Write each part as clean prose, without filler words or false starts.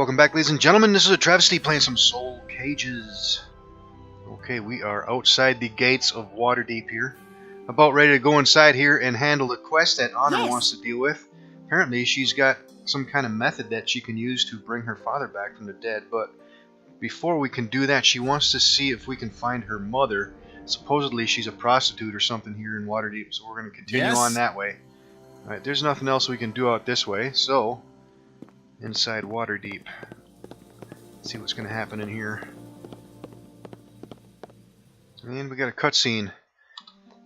welcome back, ladies and gentlemen. This is AhTravesty playing some Soul Cages. Okay, we are outside the gates of Waterdeep here. About ready to go inside here and handle the quest that Honor wants to deal with. Apparently, she's got some kind of method that she can use to bring her father back from the dead. But before we can do that, she wants to see if we can find her mother. Supposedly, she's a prostitute or something here in Waterdeep, so we're going to continue on that way. Alright, there's nothing else we can do out this way, so inside Waterdeep. Let's see what's going to happen in here. And we got a cutscene.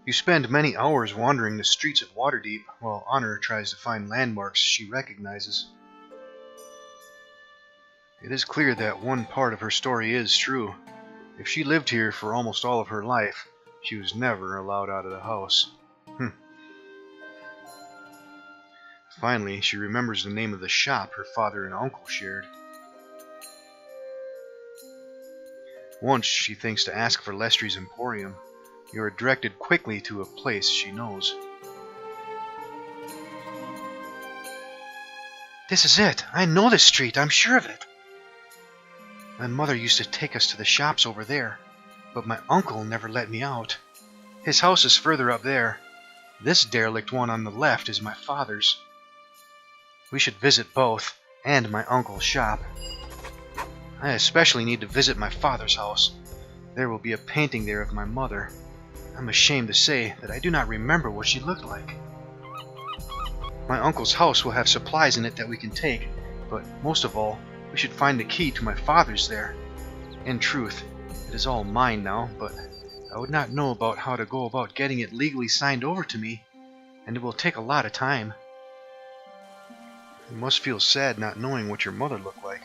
You spend many hours wandering the streets of Waterdeep while Honor tries to find landmarks she recognizes. It is clear that one part of her story is true. If she lived here for almost all of her life, she was never allowed out of the house. Finally, she remembers the name of the shop her father and uncle shared. Once, she thinks to ask for Lestrie's Emporium. You are directed quickly to a place she knows. This is it! I know this street, I'm sure of it! My mother used to take us to the shops over there, but my uncle never let me out. His house is further up there. This derelict one on the left is my father's. We should visit both, and my uncle's shop. I especially need to visit my father's house. There will be a painting there of my mother. I'm ashamed to say that I do not remember what she looked like. My uncle's house will have supplies in it that we can take, but most of all, we should find the key to my father's there. In truth, it is all mine now, but I would not know about how to go about getting it legally signed over to me, and it will take a lot of time. You must feel sad not knowing what your mother looked like.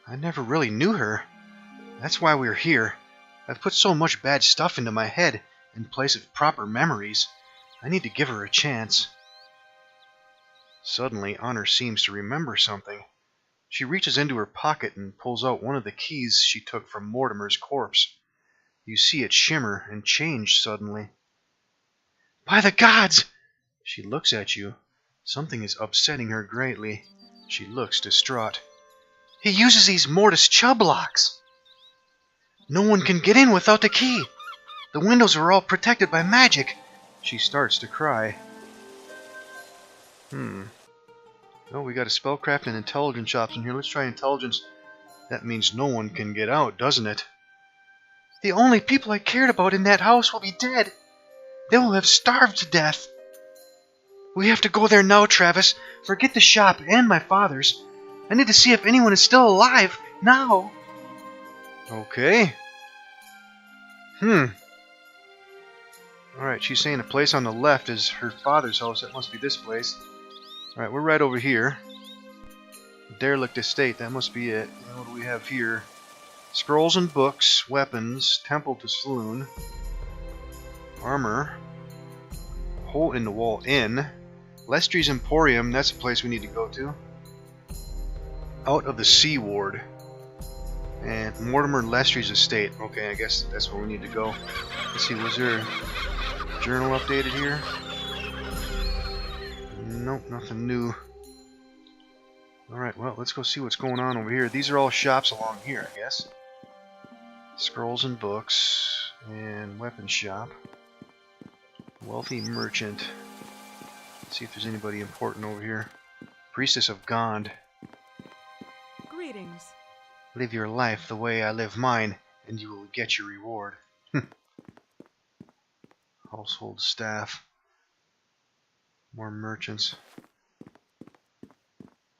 I never really knew her. That's why we're here. I've put so much bad stuff into my head in place of proper memories. I need to give her a chance. Suddenly, Honor seems to remember something. She reaches into her pocket and pulls out one of the keys she took from Mortimer's corpse. You see it shimmer and change suddenly. By the gods! She looks at you. Something is upsetting her greatly. She looks distraught. He uses these Mortis Chubb locks. No one can get in without the key. The windows are all protected by magic. She starts to cry. Oh, we got a spellcraft and intelligence shops in here. Let's try intelligence. That means no one can get out, doesn't it? The only people I cared about in that house will be dead. They will have starved to death. We have to go there now, Travis. Forget the shop and my father's. I need to see if anyone is still alive, now. Okay. Alright, she's saying the place on the left is her father's house. That must be this place. Alright, we're right over here. Derelict estate, that must be it. And what do we have here? Scrolls and books, weapons, temple to saloon, armor, hole in the wall inn, Lestrie's Emporium, that's the place we need to go to. Out of the Sea Ward. And Mortimer Lestrie's estate. Okay, I guess that's where we need to go. Let's see, was there a journal updated here? Nope, nothing new. Alright, well, let's go see what's going on over here. These are all shops along here, I guess. Scrolls and books. And weapon shop. Wealthy merchant. Let's see if there's anybody important over here. Priestess of Gond. Greetings. Live your life the way I live mine, and you will get your reward. Household staff. More merchants.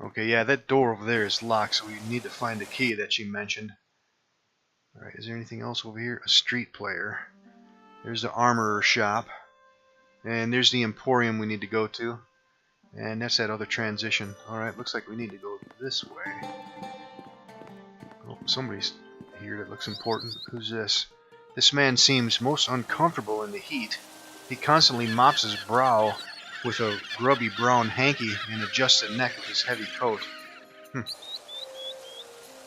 Okay, yeah, that door over there is locked, so we need to find the key that she mentioned. Alright, is there anything else over here? A street player. There's the armorer shop. And there's the Emporium we need to go to. And that's that other transition. Alright, looks like we need to go this way. Oh, somebody's here that looks important. Who's this? This man seems most uncomfortable in the heat. He constantly mops his brow with a grubby brown hanky and adjusts the neck of his heavy coat.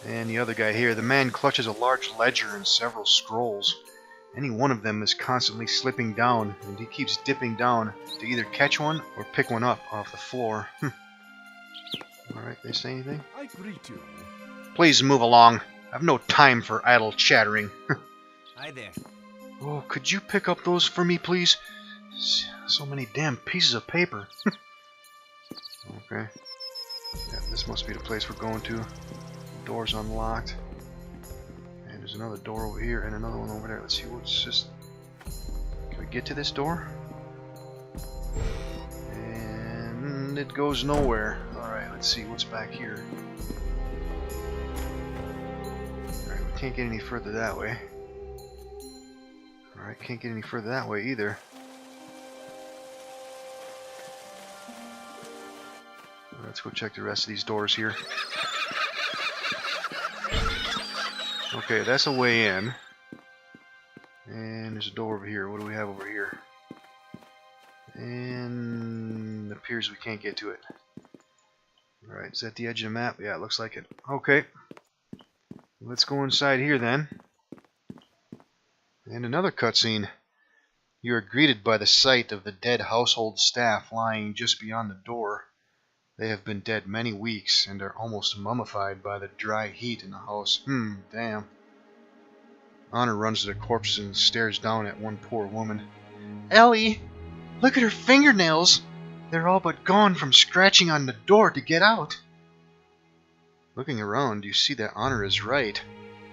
And the other guy here, the man clutches a large ledger and several scrolls. Any one of them is constantly slipping down, and he keeps dipping down to either catch one or pick one up off the floor. Alright, they say anything? I greet you. Please move along. I've no time for idle chattering. Hi there. Oh, could you pick up those for me, please? So many damn pieces of paper. Okay. Yeah, this must be the place we're going to. Door's unlocked. And there's another door over here and another one over there. Let's see what's this. Can we get to this door? And it goes nowhere. Alright, let's see what's back here. Alright, we can't get any further that way. Alright, can't get any further that way either. Let's go check the rest of these doors here. Okay, that's a way in. And there's a door over here. What do we have over here? And it appears we can't get to it. Alright, is that the edge of the map? Yeah, it looks like it. Okay. Let's go inside here then. And another cutscene. You are greeted by the sight of the dead household staff lying just beyond the door. They have been dead many weeks and are almost mummified by the dry heat in the house. Damn. Honor runs to the corpses and stares down at one poor woman. Ellie! Look at her fingernails! They're all but gone from scratching on the door to get out. Looking around, you see that Honor is right.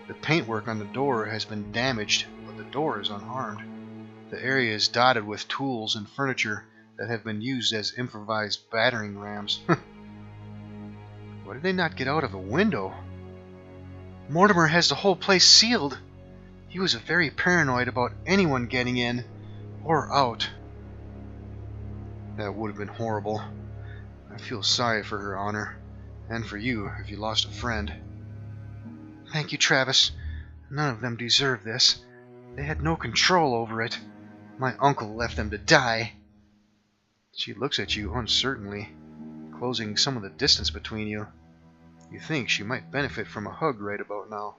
The paintwork on the door has been damaged, but the door is unharmed. The area is dotted with tools and furniture that have been used as improvised battering rams. Why did they not get out of a window? Mortimer has the whole place sealed. He was very paranoid about anyone getting in or out. That would have been horrible. I feel sorry for her, Honor, and for you if you lost a friend. Thank you, Travis. None of them deserve this. They had no control over it. My uncle left them to die. She looks at you uncertainly, closing some of the distance between you. You think she might benefit from a hug right about now.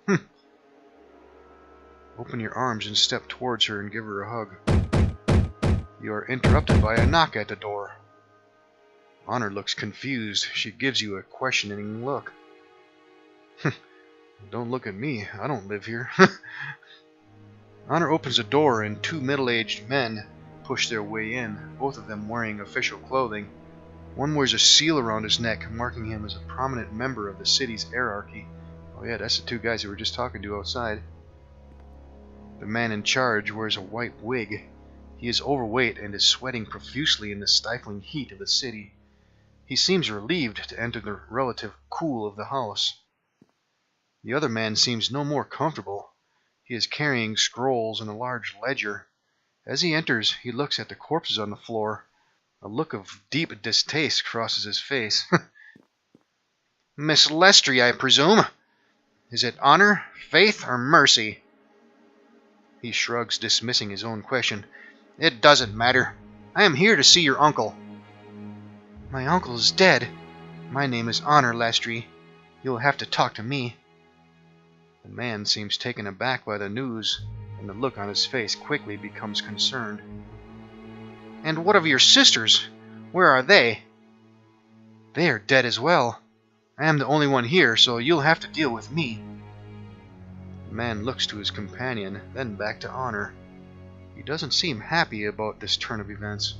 Open your arms and step towards her and give her a hug. You are interrupted by a knock at the door. Honor looks confused. She gives you a questioning look. Don't look at me. I don't live here. Honor opens the door and two middle-aged men push their way in, both of them wearing official clothing. One wears a seal around his neck, marking him as a prominent member of the city's hierarchy. Oh yeah, that's the two guys who were just talking to outside. The man in charge wears a white wig. He is overweight and is sweating profusely in the stifling heat of the city. He seems relieved to enter the relative cool of the house. The other man seems no more comfortable. He is carrying scrolls and a large ledger. As he enters, he looks at the corpses on the floor. A look of deep distaste crosses his face. Miss Lestry, I presume? Is it honor, faith, or mercy? He shrugs, dismissing his own question. It doesn't matter. I am here to see your uncle. My uncle is dead. My name is Honor Lestry. You'll have to talk to me. The man seems taken aback by the news, and the look on his face quickly becomes concerned. And what of your sisters? Where are they? They are dead as well. I am the only one here, so you'll have to deal with me. The man looks to his companion, then back to Honor. He doesn't seem happy about this turn of events.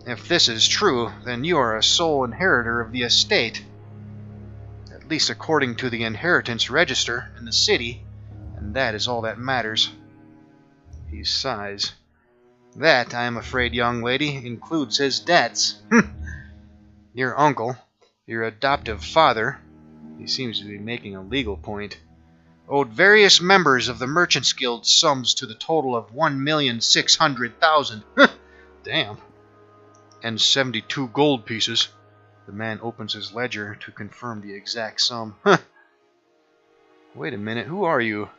If this is true, then you are a sole inheritor of the estate. At least according to the inheritance register in the city, and that is all that matters. He sighs. That, I am afraid, young lady, includes his debts. Your uncle, your adoptive father, he seems to be making a legal point, owed various members of the Merchants Guild sums to the total of 1,600,000. Damn. And 72 gold pieces. The man opens his ledger to confirm the exact sum. Wait a minute, who are you?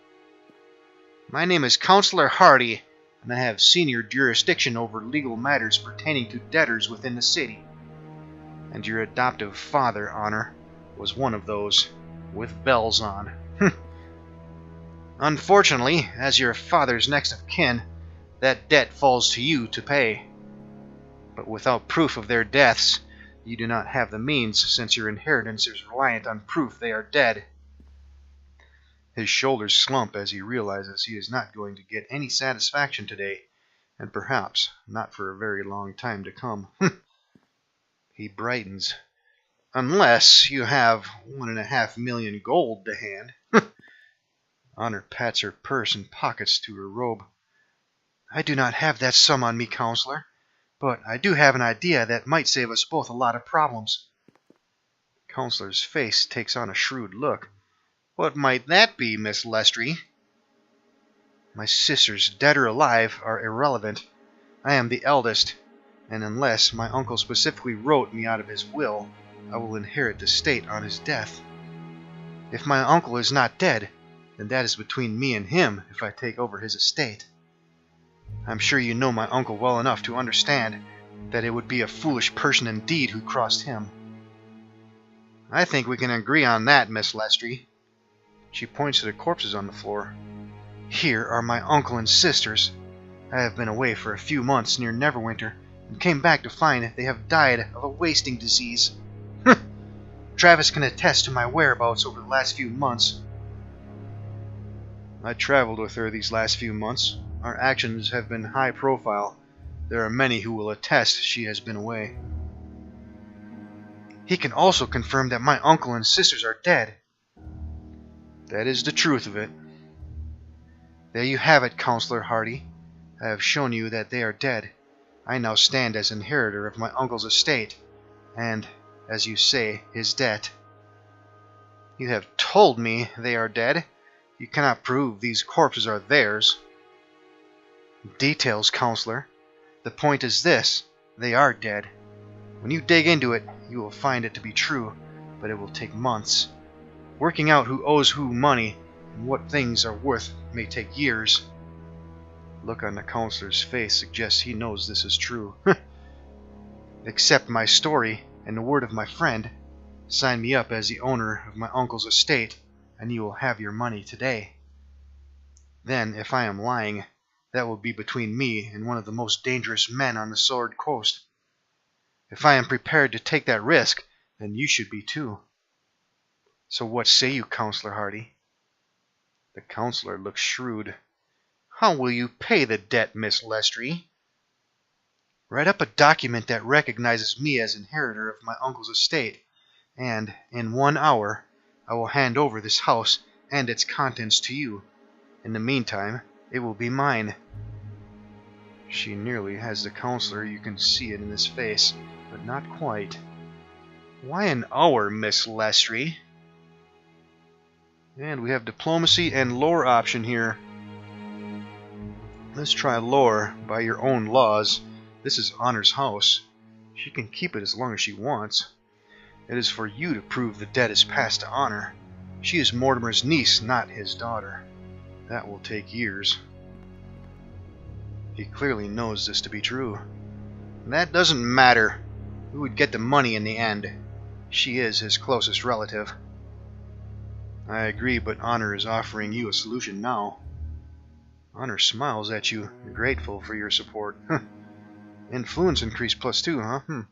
My name is Counselor Hardy, and I have senior jurisdiction over legal matters pertaining to debtors within the city. And your adoptive father, Honor, was one of those, with bells on. Unfortunately, as your father's next of kin, that debt falls to you to pay. But without proof of their deaths, You do not have the means, since your inheritance is reliant on proof they are dead. His shoulders slump as he realizes he is not going to get any satisfaction today, and perhaps not for a very long time to come. He brightens. Unless you have 1.5 million gold to hand. Honor pats her purse and pockets to her robe. I do not have that sum on me, counselor, but I do have an idea that might save us both a lot of problems. Counselor's face takes on a shrewd look. What might that be, Miss Lestry? My sisters, dead or alive, are irrelevant. I am the eldest, and unless my uncle specifically wrote me out of his will, I will inherit the estate on his death. If my uncle is not dead, then that is between me and him if I take over his estate. I'm sure you know my uncle well enough to understand that it would be a foolish person indeed who crossed him. I think we can agree on that, Miss Lestry. She points to the corpses on the floor. Here are my uncle and sisters. I have been away for a few months near Neverwinter, and came back to find they have died of a wasting disease. Travis can attest to my whereabouts over the last few months. I traveled with her these last few months. Our actions have been high profile. There are many who will attest she has been away. He can also confirm that my uncle and sisters are dead. That is the truth of it. There you have it, Counselor Hardy. I have shown you that they are dead. I now stand as inheritor of my uncle's estate, and, as you say, his debt. You have told me they are dead. You cannot prove these corpses are theirs. Details, Counselor. The point is this: they are dead. When you dig into it, you will find it to be true, but it will take months. Working out who owes who money and what things are worth may take years. The look on the counselor's face suggests he knows this is true. Accept my story and the word of my friend. Sign me up as the owner of my uncle's estate, and you will have your money today. Then, if I am lying, that will be between me and one of the most dangerous men on the Sword Coast. If I am prepared to take that risk, then you should be too. So what say you, Counselor Hardy? The counselor looks shrewd. How will you pay the debt, Miss Lestry? Write up a document that recognizes me as inheritor of my uncle's estate, and in 1 hour I will hand over this house and its contents to you. In the meantime, it will be mine. She nearly has the counselor. You can see it in his face, but not quite. Why an hour, Miss Lestry? And we have diplomacy and lore option here. Let's try lore by your own laws. This is Honor's house. She can keep it as long as she wants. It is for you to prove the debt is passed to Honor. She is Mortimer's niece, not his daughter. That will take years. He clearly knows this to be true. That doesn't matter. Who would get the money in the end? She is his closest relative. I agree, but Honor is offering you a solution now. Honor smiles at you, grateful for your support. Influence increase +2, huh?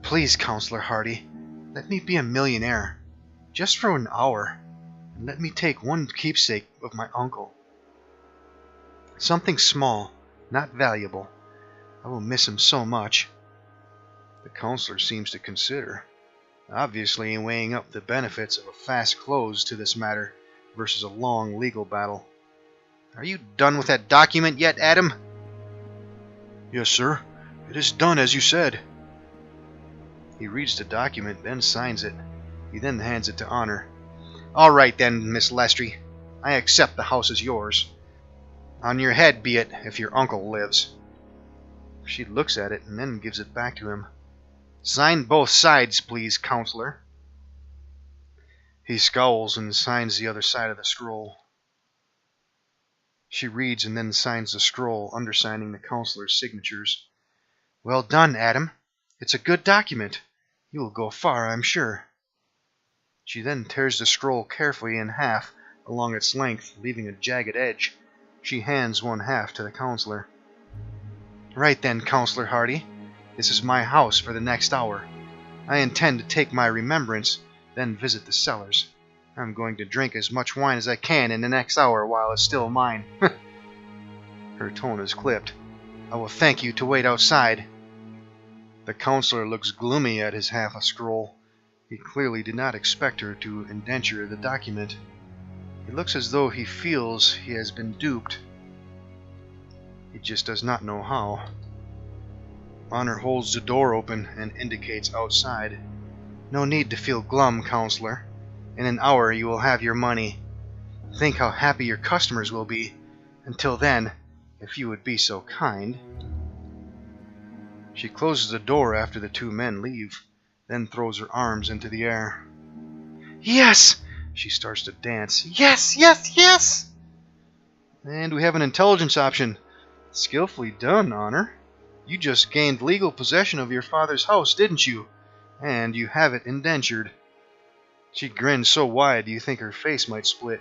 Please, Counselor Hardy, let me be a millionaire. Just for an hour. And let me take one keepsake of my uncle. Something small, not valuable. I will miss him so much. The counselor seems to consider, obviously weighing up the benefits of a fast close to this matter versus a long legal battle. Are you done with that document yet, Adam? Yes, sir. It is done as you said. He reads the document, then signs it. He then hands it to Honor. All right then, Miss Lestry. I accept the house is yours. On your head be it, if your uncle lives. She looks at it and then gives it back to him. Sign both sides, please, Counselor. He scowls and signs the other side of the scroll. She reads and then signs the scroll, undersigning the counselor's signatures. Well done, Adam. It's a good document. You will go far, I'm sure. She then tears the scroll carefully in half along its length, leaving a jagged edge. She hands one half to the counselor. Right then, Counselor Hardy. This is my house for the next hour. I intend to take my remembrance, then visit the cellars. I'm going to drink as much wine as I can in the next hour while it's still mine. Her tone is clipped. I will thank you to wait outside. The counselor looks gloomy at his half a scroll. He clearly did not expect her to indenture the document. He looks as though he feels he has been duped. He just does not know how. Honor holds the door open and indicates outside. No need to feel glum, counselor. In an hour you will have your money. Think how happy your customers will be. Until then, if you would be so kind. She closes the door after the two men leave, then throws her arms into the air. Yes! She starts to dance. Yes, yes, yes! And we have an intelligence option. Skillfully done, Honor. You just gained legal possession of your father's house, didn't you? And you have it indentured. She grins so wide you think her face might split.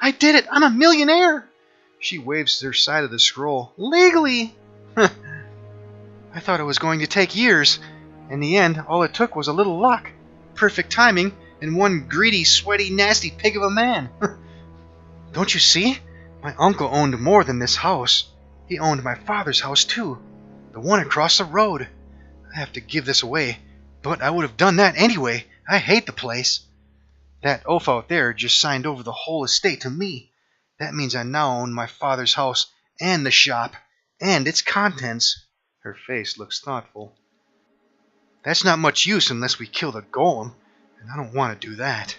I did it! I'm a millionaire! She waves her side of the scroll. Legally! I thought it was going to take years. In the end, all it took was a little luck, perfect timing, and one greedy, sweaty, nasty pig of a man. Don't you see? My uncle owned more than this house. He owned my father's house, too. The one across the road. I have to give this away, but I would have done that anyway. I hate the place. That oaf out there just signed over the whole estate to me. That means I now own my father's house and the shop and its contents. Her face looks thoughtful. That's not much use unless we kill the golem, and I don't want to do that.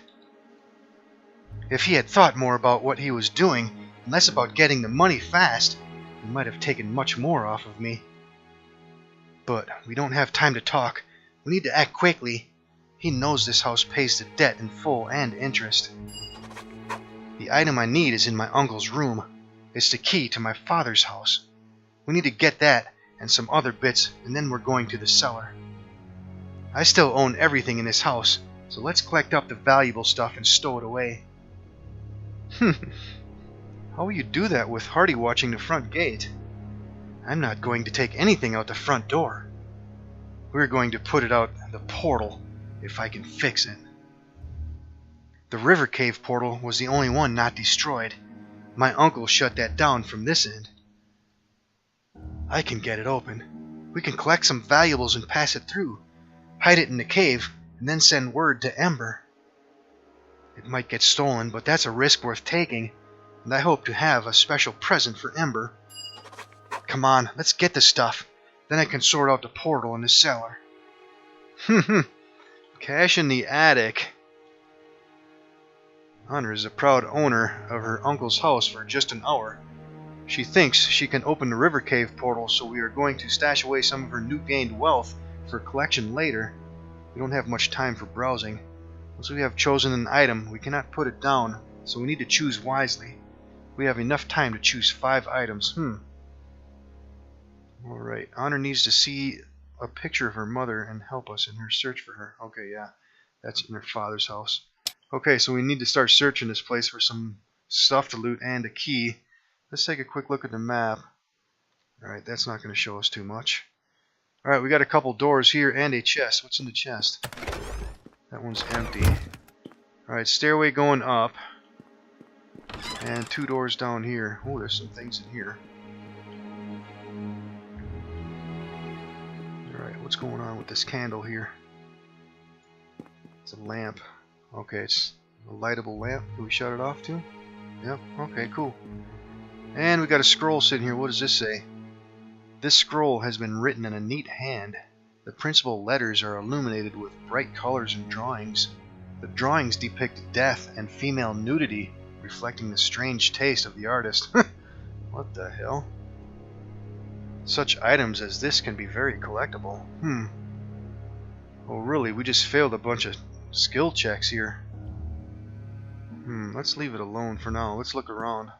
If he had thought more about what he was doing and less about getting the money fast, he might have taken much more off of me. But we don't have time to talk. We need to act quickly. He knows this house pays the debt in full and interest. The item I need is in my uncle's room. It's the key to my father's house. We need to get that and some other bits, and then we're going to the cellar. I still own everything in this house, so let's collect up the valuable stuff and stow it away. How will you do that with Hardy watching the front gate? I'm not going to take anything out the front door. We're going to put it out the portal, if I can fix it. The river cave portal was the only one not destroyed. My uncle shut that down from this end. I can get it open. We can collect some valuables and pass it through. Hide it in the cave, and then send word to Ember. It might get stolen, but that's a risk worth taking, and I hope to have a special present for Ember. Come on, let's get the stuff. Then I can sort out the portal in the cellar. Cash in the attic. Honor is a proud owner of her uncle's house for just an hour. She thinks she can open the river cave portal, so we are going to stash away some of her new gained wealth for collection later. We don't have much time for browsing. Once we have chosen an item, we cannot put it down, so we need to choose wisely. We have enough time to choose 5 items. Alright, Honor needs to see a picture of her mother and help us in her search for her. Okay, yeah, that's in her father's house. Okay, so we need to start searching this place for some stuff to loot and a key. Let's take a quick look at the map. Alright, that's not going to show us too much. Alright, we got a couple doors here and a chest. What's in the chest? That one's empty. Alright, stairway going up. And 2 doors down here. Oh, there's some things in here. Alright, what's going on with this candle here? It's a lamp. Okay, it's a lightable lamp. Do we shut it off too? Yep, okay, cool. And we got a scroll sitting here. What does this say? This scroll has been written in a neat hand. The principal letters are illuminated with bright colors and drawings. The drawings depict death and female nudity, reflecting the strange taste of the artist. What the hell? Such items as this can be very collectible. Oh really, we just failed a bunch of skill checks here. Let's leave it alone for now. Let's look around.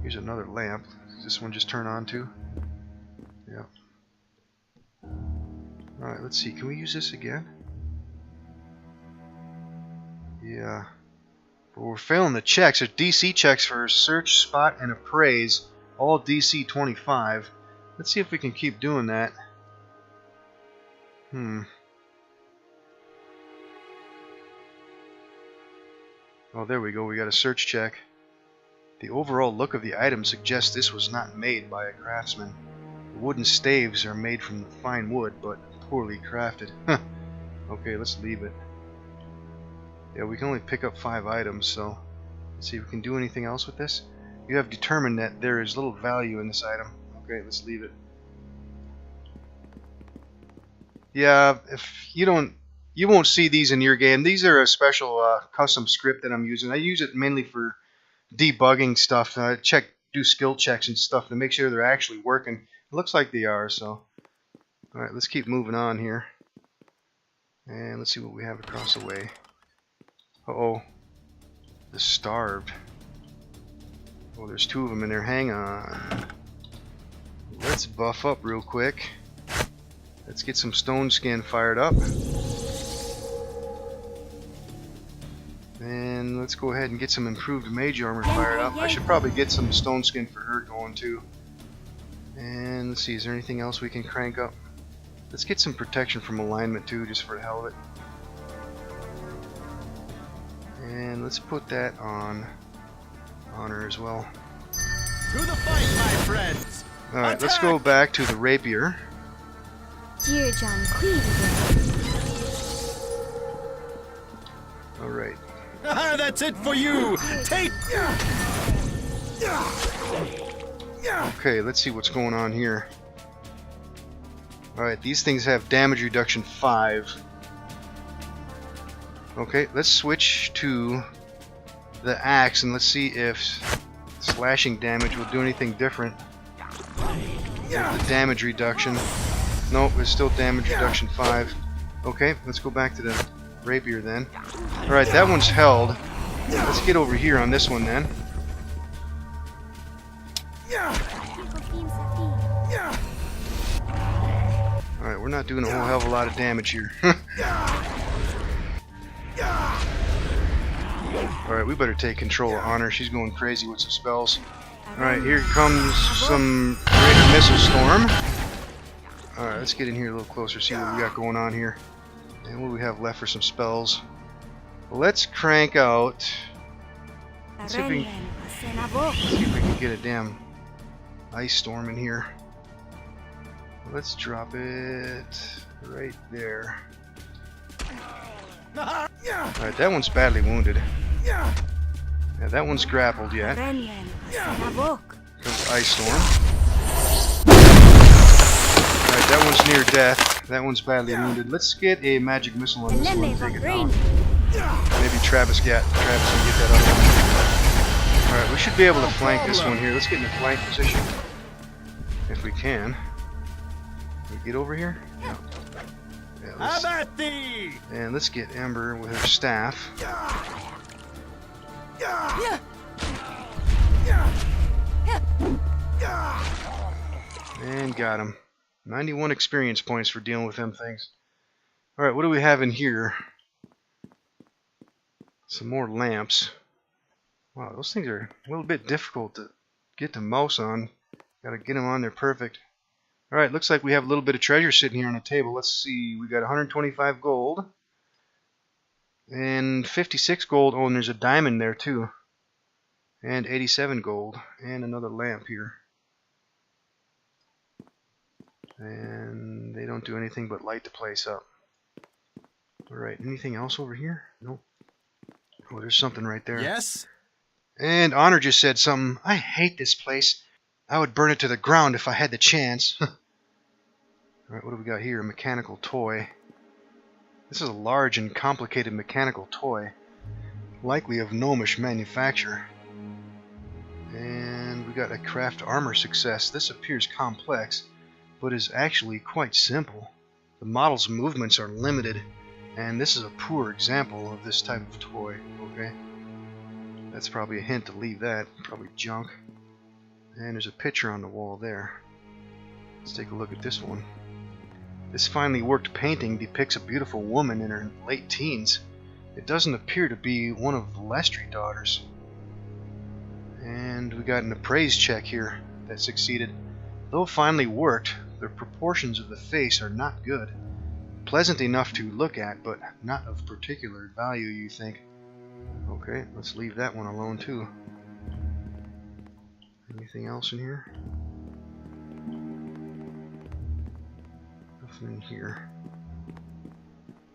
Here's another lamp. Does this one just turn on too? Yep. Alright, let's see. Can we use this again? Yeah. But we're failing the checks. There's DC checks for search, spot, and appraise. All DC 25. Let's see if we can keep doing that. Oh, there we go. We got a search check. The overall look of the item suggests this was not made by a craftsman. The wooden staves are made from fine wood, but poorly crafted. Okay, let's leave it. Yeah, we can only pick up 5 items, so let's see if we can do anything else with this. You have determined that there is little value in this item. Okay, let's leave it. Yeah, if you won't see these in your game. These are a special custom script that I'm using. I use it mainly for debugging stuff. Do skill checks and stuff to make sure they're actually working. It looks like they are, so. Alright, let's keep moving on here. And let's see what we have across the way. Uh-oh. The Starved. Oh, there's 2 of them in there. Hang on. Let's buff up real quick. Let's get some stone skin fired up. And let's go ahead and get some improved mage armor fired up. I should probably get some stone skin for her going too. And let's see, is there anything else we can crank up? Let's get some protection from alignment too, just for the hell of it. And let's put that on her as well. To the fight, my friends! Alright, let's go back to the rapier. Dear John Queen. Alright. That's it for you! Take... Okay, let's see what's going on here. Alright, these things have damage reduction 5. Okay, let's switch to the axe and let's see if slashing damage will do anything different. The damage reduction. Nope, it's still damage reduction 5. Okay, let's go back to the rapier then. Alright, that one's held. Let's get over here on this one then. Alright, we're not doing a whole hell of a lot of damage here. Alright, we better take control of Honor. She's going crazy with some spells. Alright, here comes some greater missile storm. Alright, let's get in here a little closer, see what we got going on here. And what do we have left for some spells? Let's crank out. Let's see if we can get a damn ice storm in here. Let's drop it right there. Alright, that one's badly wounded. Yeah, that one's grappled yet. Comes ice storm. Alright, that one's near death. That one's badly wounded. Let's get a magic missile on this one and take it down. Maybe Travis can get that up. Alright, we should be able to flank this one here. Let's get in a flank position. If we can. Can we get over here? Yeah. And let's get Ember with her staff. And got him. 91 experience points for dealing with them things. Alright, what do we have in here? Some more lamps. Wow, those things are a little bit difficult to get the mouse on. Gotta get them on there perfect. Alright, looks like we have a little bit of treasure sitting here on the table. Let's see, we got 125 gold. And 56 gold. Oh, and there's a diamond there too. And 87 gold. And another lamp here. And they don't do anything but light the place up. Alright, anything else over here? Nope. Oh, there's something right there. Yes? And Honor just said something. I hate this place. I would burn it to the ground if I had the chance. Alright, what do we got here? A mechanical toy. This is a large and complicated mechanical toy. Likely of gnomish manufacture. And we got a craft armor success. This appears complex, but is actually quite simple. The model's movements are limited, and this is a poor example of this type of toy. Okay? That's probably a hint to leave that. Probably junk. And there's a picture on the wall there. Let's take a look at this one. This finely worked painting depicts a beautiful woman in her late teens. It doesn't appear to be one of the Lestry daughters. And we got an appraise check here that succeeded. Though finely worked, the proportions of the face are not good. pleasant enough to look at, but not of particular value, you think. Okay, let's leave that one alone too. Anything else in here? Nothing in here.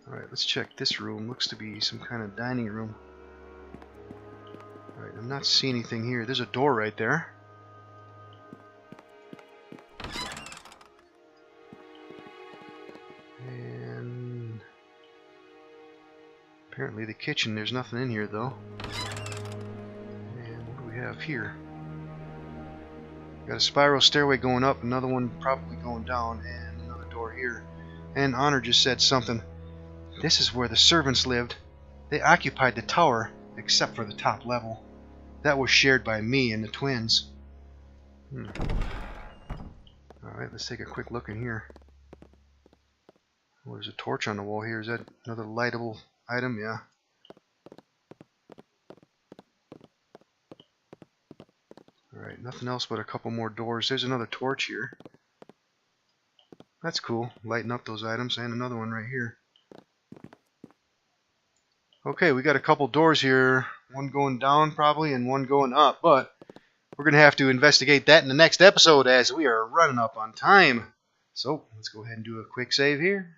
Alright, let's check this room. Looks to be some kind of dining room. Alright, I'm not seeing anything here. There's a door right there. And apparently the kitchen, there's nothing in here though. And what do we have here? Got a spiral stairway going up, another one probably going down, and another door here. And Honor just said something. This is where the servants lived. They occupied the tower, except for the top level. That was shared by me and the twins. Alright, let's take a quick look in here. Oh, there's a torch on the wall here. Is that another lightable item? Yeah. Alright, nothing else but a couple more doors. There's another torch here. That's cool. Lighten up those items. And another one right here. Okay, we got a couple doors here. One going down probably and one going up. But we're going to have to investigate that in the next episode as we are running up on time. So let's go ahead and do a quick save here.